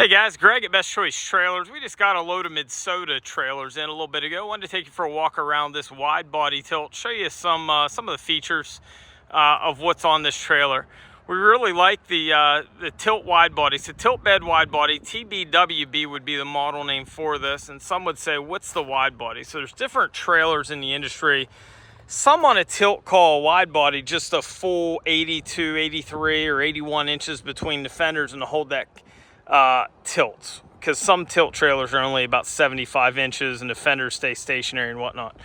Hey guys, Greg at Best Choice Trailers. We just got a load of Midsota trailers in a little bit ago. Wanted to take you for a walk around this wide body tilt, show you some of the features of what's on this trailer. We really like the tilt wide body. It's a tilt bed wide body. NTBW would be the model name for this, and some would say, what's the wide body? So there's different trailers in the industry. Some on a tilt call a wide body, just a full 82, 83, or 81 inches between the fenders and the whole deck tilts, because some tilt trailers are only about 75 inches and the fenders stay stationary and whatnot.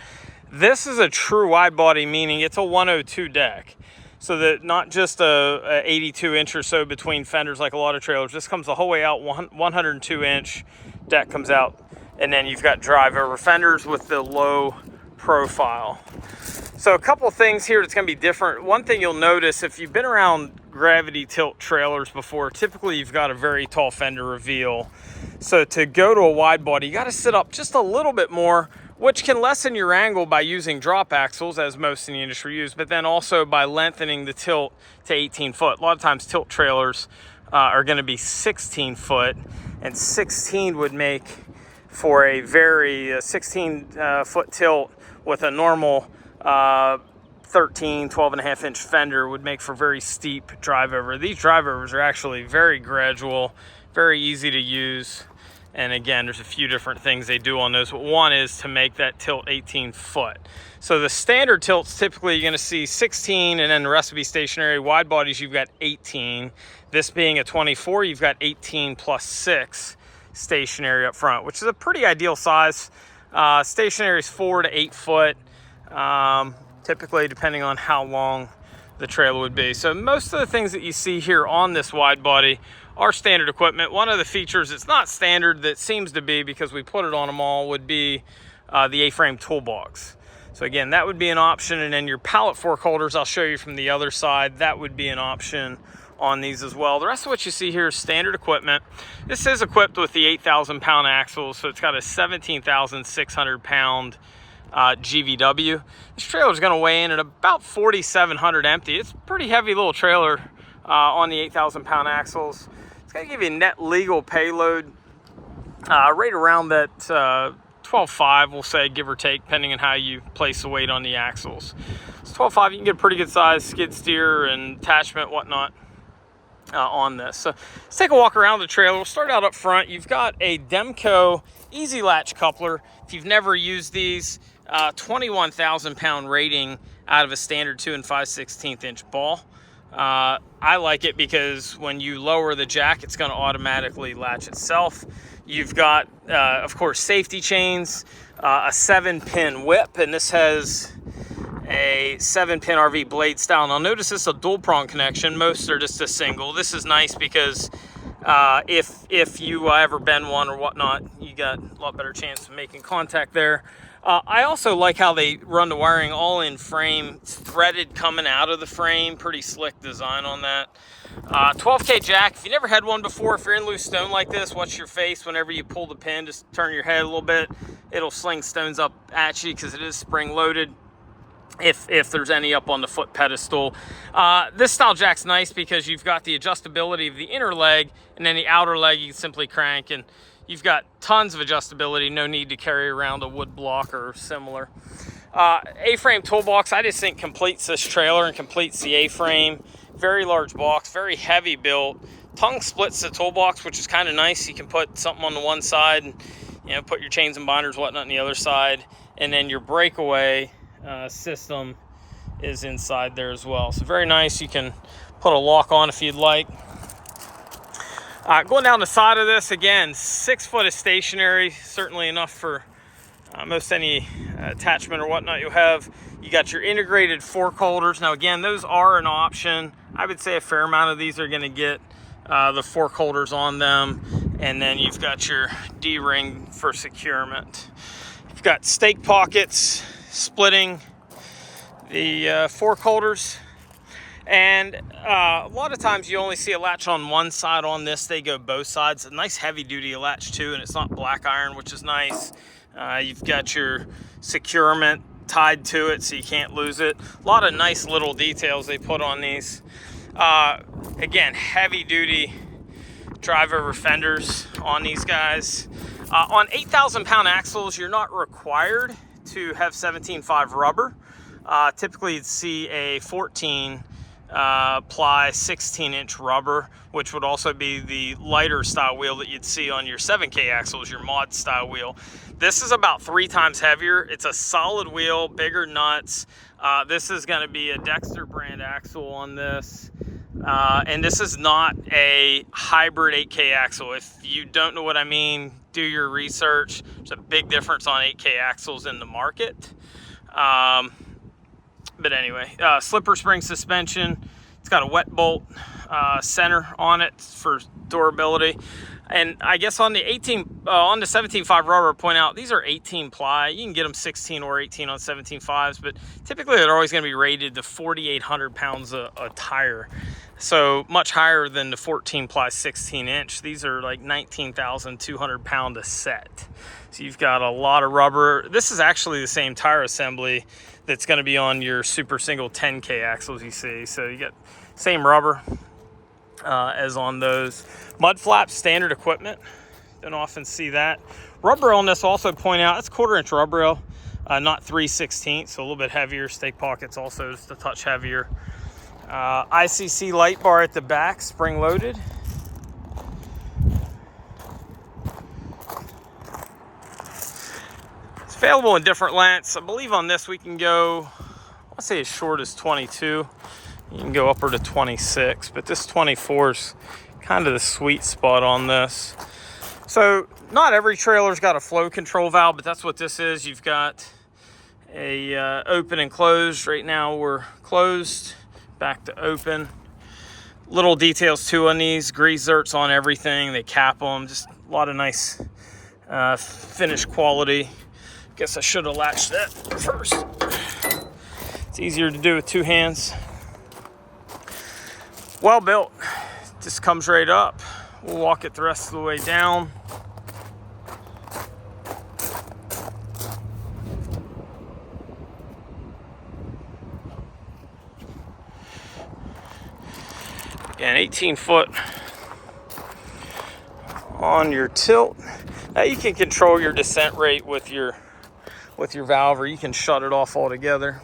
This is a true wide body, meaning it's a 102 deck, so that not just a 82 inch or so between fenders like a lot of trailers. This comes the whole way out. 102 inch deck comes out, and then you've got drive over fenders with the low profile. So a couple of things here that's going to be different. One thing you'll notice, if you've been around gravity tilt trailers before, typically you've got a very tall fender reveal. So to go to a wide body, you got to sit up just a little bit more, which can lessen your angle by using drop axles, as most in the industry use, but then also by lengthening the tilt to 18 foot. A lot of times tilt trailers are going to be 16 foot, and 16 would make for a very 16 foot tilt with a normal 12 and a half inch fender would make for very steep drive over. These drive overs are actually very gradual, very easy to use. And again, there's a few different things they do on those. But one is to make that tilt 18 foot. So the standard tilts, typically you're going to see 16 and then the rest will be stationary. Wide bodies, you've got 18. This being a 24, you've got 18 plus 6 stationary up front, which is a pretty ideal size. Stationary is 4 to 8 foot. Typically depending on how long the trailer would be. So most of the things that you see here on this wide body are standard equipment. One of the features that's not standard that seems to be, because we put it on them all, would be the A-frame toolbox. So again, that would be an option, and then your pallet fork holders, I'll show you from the other side, that would be an option on these as well. The rest of what you see here is standard equipment. This is equipped with the 8,000 pound axles, so it's got a 17,600 pound GVW. This trailer is going to weigh in at about 4,700 empty. It's a pretty heavy little trailer on the 8,000 pound axles. It's going to give you a net legal payload right around that 12.5, we'll say, give or take, depending on how you place the weight on the axles. It's 12.5. You can get a pretty good size skid steer and attachment, whatnot, on this. So let's take a walk around the trailer. We'll start out up front. You've got a Demco easy latch coupler. If you've never used these, 21,000 pound rating out of a standard 2 5/16 inch ball. I like it because when you lower the jack, it's going to automatically latch itself. You've got, of course, safety chains, a 7-pin whip, and this has a 7-pin RV blade style. Now notice this is a dual prong connection. Most are just a single. This is nice because if you ever bend one or whatnot, you got a lot better chance of making contact there. I also like how they run the wiring all in frame. It's threaded coming out of the frame. Pretty slick design on that. 12K jack. If you never had one before, if you're in loose stone like this, watch your face whenever you pull the pin. Just turn your head a little bit. It'll sling stones up at you because it is spring loaded, if there's any up on the foot pedestal. This style jack's nice because you've got the adjustability of the inner leg, and then the outer leg you can simply crank, and you've got tons of adjustability. No need to carry around a wood block or similar. A-frame toolbox, I just think completes this trailer and completes the A-frame. Very large box, very heavy built. Tongue splits the toolbox, which is kind of nice. You can put something on the one side and put your chains and binders, whatnot, on the other side, and then your breakaway system is inside there as well. So very nice. You can put a lock on if you'd like. Going down the side of this, again, 6 foot is stationary, certainly enough for most any attachment or whatnot you'll have. You got your integrated fork holders. Now again, those are an option. I would say a fair amount of these are going to get the fork holders on them, and then you've got your D-ring for securement. You've got stake pockets splitting the fork holders, and a lot of times you only see a latch on one side. On this, they go both sides. A nice heavy duty latch too, and it's not black iron, which is nice. You've got your securement tied to it so you can't lose it. A lot of nice little details they put on these. Again, heavy duty drive over fenders on these guys. On 8,000-pound axles, you're not required to have 17.5 rubber. Typically you'd see a 14 ply 16-inch rubber, which would also be the lighter style wheel that you'd see on your 7K axles, your mod style wheel. This is about 3 times heavier. It's a solid wheel, bigger nuts. This is going to be a Dexter brand axle on this. And this is not a hybrid 8K axle. If you don't know what I mean, do your research. There's a big difference on 8K axles in the market. But anyway, slipper spring suspension. It's got a wet bolt center on it for durability. And I guess on the 17.5 rubber, point out these are 18 ply. You can get them 16 or 18 on 17.5s, but typically they're always going to be rated to 4,800 pounds a tire. So much higher than the 14 ply 16 inch. These are like 19,200 pound a set. So you've got a lot of rubber. This is actually the same tire assembly that's going to be on your super single 10K axles you see. So you get same rubber as on those. Mud flaps, standard equipment. Don't often see that. Rub rail on this, also point out, it's 1/4 inch rub rail, not 3/16, so a little bit heavier. Stake pockets also just a touch heavier. ICC light bar at the back, spring loaded. It's available in different lengths. I believe on this we can go, I'll say as short as 22. You can go upward to 26, but this 24 is kind of the sweet spot on this. So not every trailer's got a flow control valve, but that's what this is. You've got a open and closed. Right now we're closed, back to open. Little details too on these, grease zerks on everything. They cap them, just a lot of nice finish quality. Guess I should have latched that first. It's easier to do with 2 hands. Well built, just comes right up. We'll walk it the rest of the way down. Again, 18 foot on your tilt. Now you can control your descent rate with your valve, or you can shut it off altogether.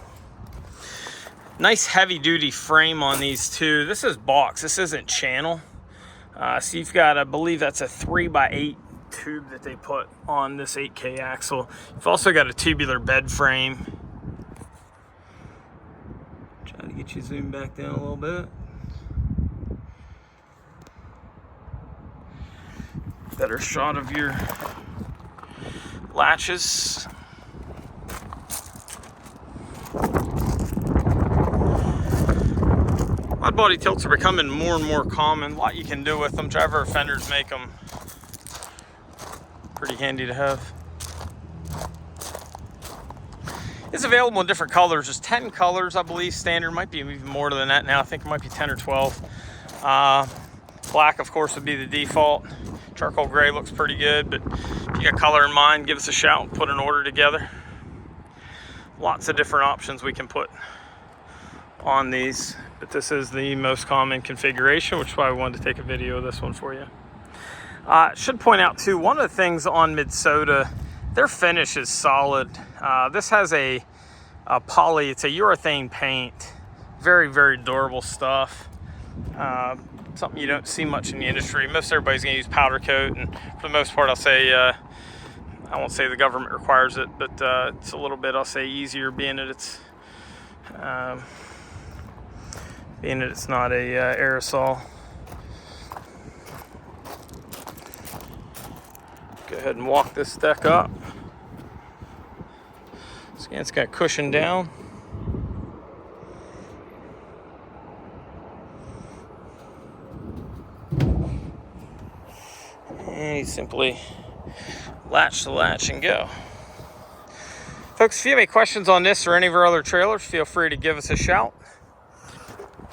Nice heavy duty frame on these too. This is box, this isn't channel. So you've got, I believe that's a 3x8 tube that they put on this 8K axle. You've also got a tubular bed frame. Try to get you zoomed back down a little bit. Better shot of your latches. Mud body tilts are becoming more and more common. A lot you can do with them. Driver fenders make them pretty handy to have. It's available in different colors. There's 10 colors, I believe, standard. Might be even more than that now. I think it might be 10 or 12. Black, of course, would be the default. Charcoal gray looks pretty good, but if you got color in mind, give us a shout and put an order together. Lots of different options we can put on these, but this is the most common configuration, which is why we wanted to take a video of this one for you. Should point out too, one of the things on Midsota, their finish is solid. This has a poly, it's a urethane paint, very, very durable stuff. Something you don't see much in the industry. Most everybody's gonna use powder coat, and for the most part, I'll say, I won't say the government requires it, but it's a little bit, I'll say, easier, being that it's not a aerosol. Go ahead and walk this deck up. So again, it's got cushion down. And you simply latch the latch and go. Folks, if you have any questions on this or any of our other trailers, feel free to give us a shout.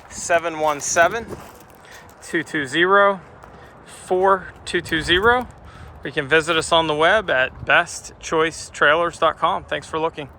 717-220-4220. Or you can visit us on the web at bestchoicetrailers.com. Thanks for looking.